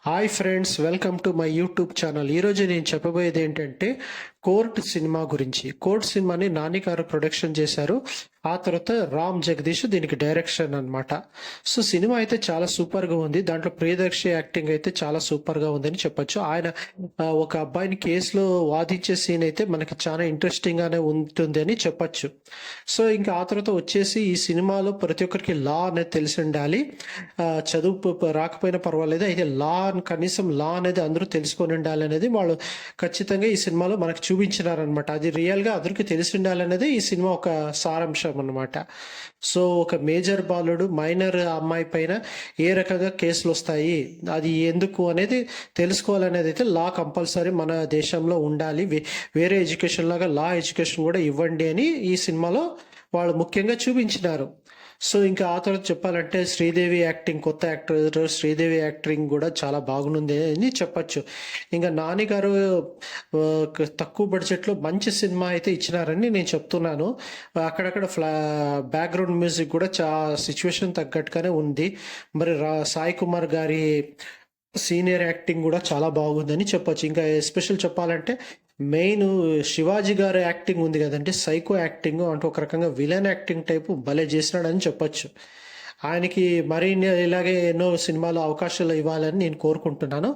Hi friends, welcome to my YouTube channel. ఈరోజు నేను చెప్పబోయేది ఏంటంటే కోర్ట్ సినిమా గురించి. కోర్ట్ సినిమాని నాని గారు ప్రొడక్షన్ చేశారు. ఆ తర్వాత రామ్ జగదీష్ దీనికి డైరెక్షన్ అన్నమాట. సో సినిమా అయితే చాలా సూపర్గా ఉంది. దాంట్లో ప్రియదర్శి యాక్టింగ్ అయితే చాలా సూపర్గా ఉందని చెప్పొచ్చు. ఆయన ఒక అబ్బాయిని కేసులో వాదించే సీన్ అయితే మనకి చాలా ఇంట్రెస్టింగ్గానే ఉంటుంది అని చెప్పొచ్చు. సో ఇంకా ఆ తర్వాత వచ్చేసి ఈ సినిమాలో ప్రతి ఒక్కరికి లా అనేది తెలిసి ఉండాలి. చదువు రాకపోయినా పర్వాలేదు, అయితే కనీసం లా అనేది అందరూ తెలుసుకొని ఉండాలి అనేది వాళ్ళు ఖచ్చితంగా ఈ సినిమాలో మనకు చూపించినారనమాట. అది రియల్గా అందరికీ తెలిసి ఉండాలనేది ఈ సినిమా ఒక సారాంశం అనమాట. సో ఒక మేజర్ బాలుడు మైనర్ అమ్మాయి పైన ఏ రకంగా కేసులు వస్తాయి, అది ఎందుకు అనేది తెలుసుకోవాలనేది అయితే లా కంపల్సరీ మన దేశంలో ఉండాలి. వేరే ఎడ్యుకేషన్ లాగా లా ఎడ్యుకేషన్ కూడా ఇవ్వండి అని ఈ సినిమాలో వాళ్ళు ముఖ్యంగా చూపించినారు. సో ఇంకా ఆ తర్వాత చెప్పాలంటే శ్రీదేవి యాక్టింగ్, కొత్త యాక్టర్ శ్రీదేవి యాక్టింగ్ కూడా చాలా బాగుంది అని చెప్పచ్చు. ఇంకా నాని గారు తక్కువ బడ్జెట్లో మంచి సినిమా అయితే ఇచ్చినారని నేను చెప్తున్నాను. అక్కడక్కడ బ్యాక్గ్రౌండ్ మ్యూజిక్ కూడా సిచ్యువేషన్ తగ్గట్టుగానే ఉంది. మరి సాయి కుమార్ గారి సీనియర్ యాక్టింగ్ కూడా చాలా బాగుందని చెప్పొచ్చు. ఇంకా ఎస్పెషల్ చెప్పాలంటే మెయిన్ శివాజీ గారి యాక్టింగ్ ఉంది కదంటే, సైకో యాక్టింగ్ అంటే ఒక రకంగా విలన్ యాక్టింగ్ టైపు భలే చేసినాడని చెప్పొచ్చు. ఆయనకి మరి ఇలాగే ఎన్నో సినిమాలు అవకాశాలు ఇవ్వాలని నేను కోరుకుంటున్నాను.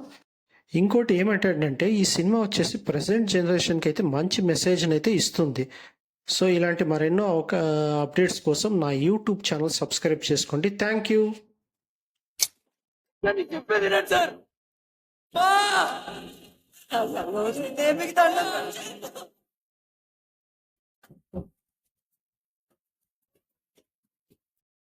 ఇంకోటి ఏమంటాడంటే ఈ సినిమా వచ్చేసి ప్రజెంట్ జనరేషన్కి అయితే మంచి మెసేజ్ని అయితే ఇస్తుంది. సో ఇలాంటి మరెన్నో అప్డేట్స్ కోసం నా యూట్యూబ్ ఛానల్ సబ్స్క్రైబ్ చేసుకోండి. Thank you. చెప్పేది సార్.